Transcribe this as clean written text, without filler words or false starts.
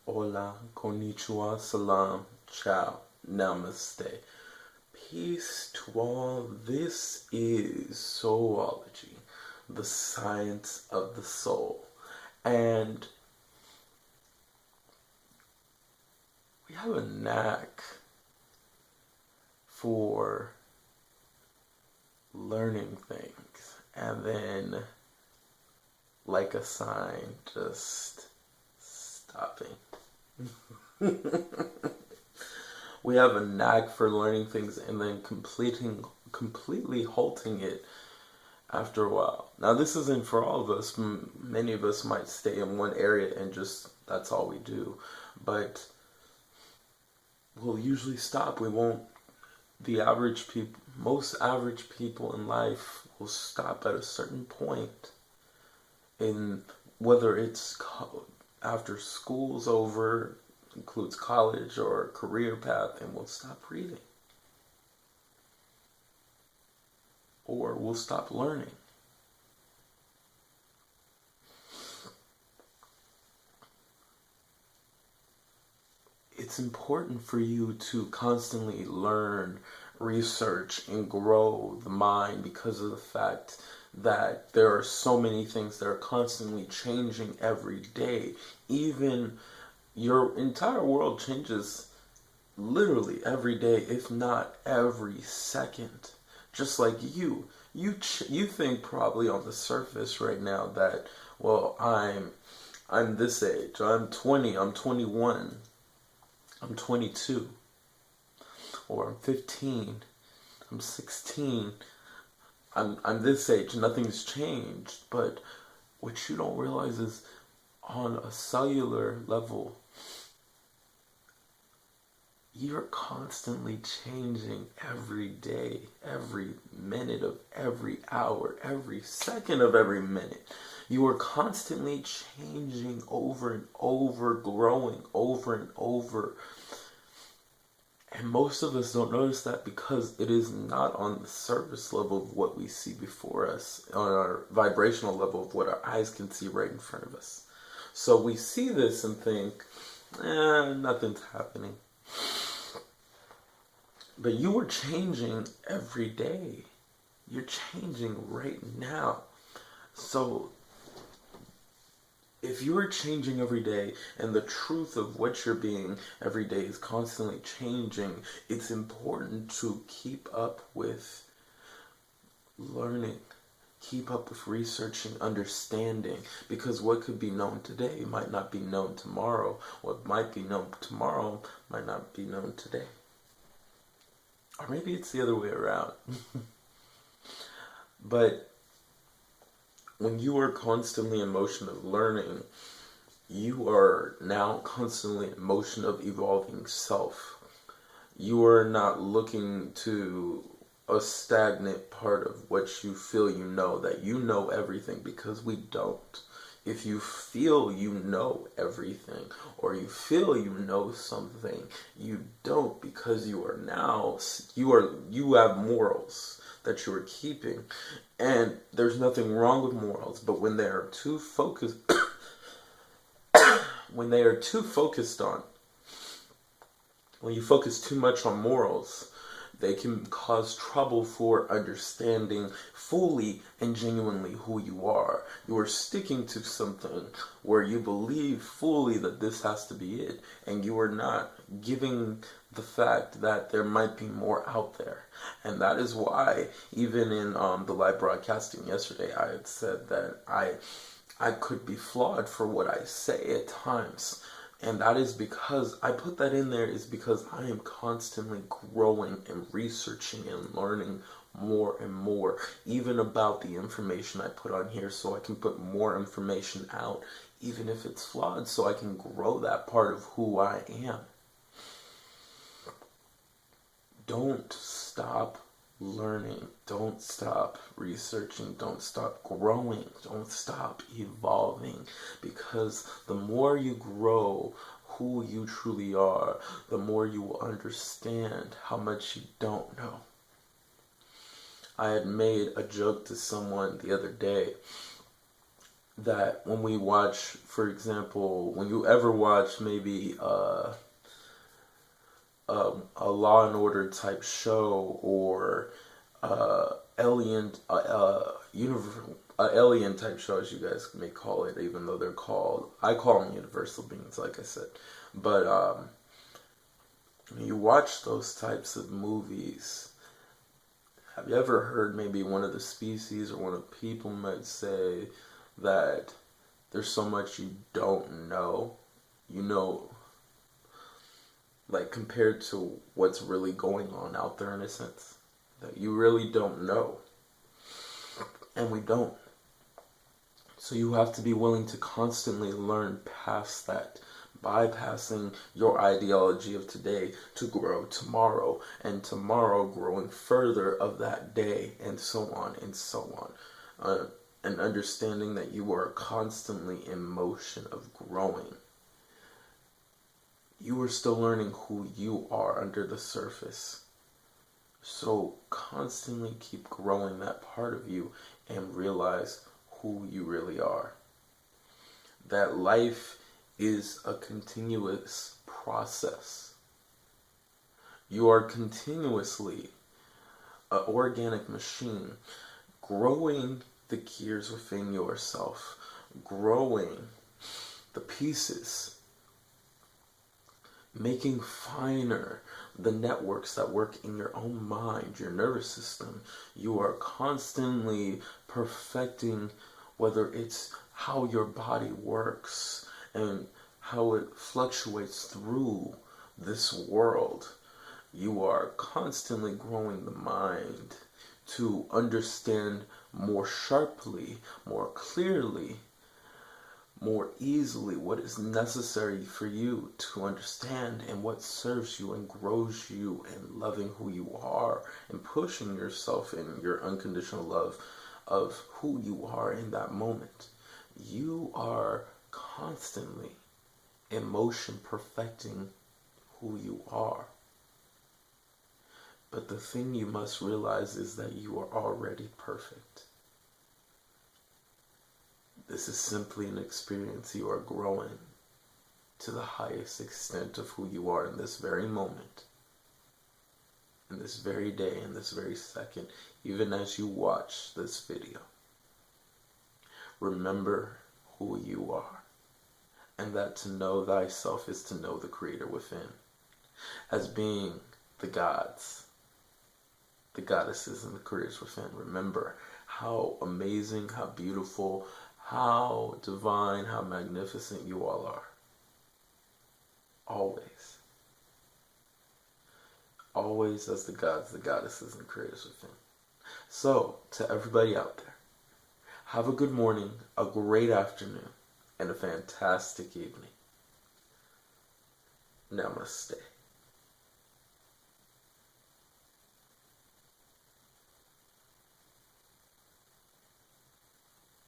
Hola, Konnichiwa, Salaam, Ciao Namaste. Peace to all. This is Soulology, the science of the soul. And we have a knack for learning things and then, like a sign, just stopping. We have a knack for learning things and then completely halting it after a while. Now, this isn't for all of us. Many of us might stay in one area and just that's all we do. But we'll usually stop. We won't. The average people, most average people in life will stop at a certain point in whether it's after school's over, includes college or career path, and we'll stop reading. Or we'll stop learning. It's important for you to constantly learn, research, and grow the mind because of the fact that there are so many things that are constantly changing every day. Even your entire world changes literally every day, if not every second. Just like you think probably on the surface right now that, well, I'm this age, I'm 20, I'm 21, I'm 22, or I'm 15, I'm 16, I'm this age, nothing's changed. But what you don't realize is on a cellular level, you're constantly changing every day, every minute of every hour, every second of every minute. You are constantly changing over and over, growing over and over. And most of us don't notice that because it is not on the surface level of what we see before us, on our vibrational level of what our eyes can see right in front of us. So we see this and think, nothing's happening. But you are changing every day. You're changing right now. So if you're changing every day and the truth of what you're being every day is constantly changing, it's important to keep up with learning, keep up with researching, understanding, because what could be known today might not be known tomorrow. What might be known tomorrow might not be known today. Or maybe it's the other way around. But when you are constantly in motion of learning, you are now constantly in motion of evolving self. You are not looking to a stagnant part of what you feel you know, that you know everything, because we don't. If you feel you know everything, or you feel you know something, you don't, because you have morals that you are keeping. And there's nothing wrong with morals, but when they are too focused when they are too focused on when you focus too much on morals, they can cause trouble for understanding fully and genuinely who you are. You are sticking to something where you believe fully that this has to be it, and you are not giving the fact that there might be more out there. And that is why, even in the live broadcasting yesterday, I had said that I could be flawed for what I say at times. And that is because I put that in there is because I am constantly growing and researching and learning more and more, even about the information I put on here, so I can put more information out, even if it's flawed, so I can grow that part of who I am. Don't stop learning. Don't stop researching. Don't stop growing. Don't stop evolving. Because the more you grow who you truly are, the more you will understand how much you don't know. I had made a joke to someone the other day that when we watch, for example, when you ever watch maybe a Law and Order type show, or alien alien type show, as you guys may call it, even though I call them universal beings, like I said. But when you watch those types of movies, have you ever heard maybe one of the species or one of the people might say that there's so much you don't know, like compared to what's really going on out there, in a sense, that you really don't know, and we don't. So you have to be willing to constantly learn past that, bypassing your ideology of today to grow tomorrow, and tomorrow growing further of that day, and so on and so on. And understanding that you are constantly in motion of growing. You are still learning who you are under the surface. So constantly keep growing that part of you and realize who you really are. That life is a continuous process. You are continuously an organic machine, growing the gears within yourself, growing the pieces, making finer the networks that work in your own mind, your nervous system. You are constantly perfecting, whether it's how your body works and how it fluctuates through this world. You are constantly growing the mind to understand more sharply, more clearly, more easily what is necessary for you to understand, and what serves you and grows you in loving who you are and pushing yourself in your unconditional love of who you are in that moment. You are constantly in motion perfecting who you are. But the thing you must realize is that you are already perfect. This is simply an experience. You are growing to the highest extent of who you are in this very moment, in this very day, in this very second, even as you watch this video. Remember who you are, and that to know thyself is to know the Creator within, as being the gods, the goddesses, and the creators within. Remember how amazing, how beautiful, how divine, how magnificent you all are. Always. Always as the gods, the goddesses, and the creators within. So, to everybody out there, have a good morning, a great afternoon, and a fantastic evening. Namaste.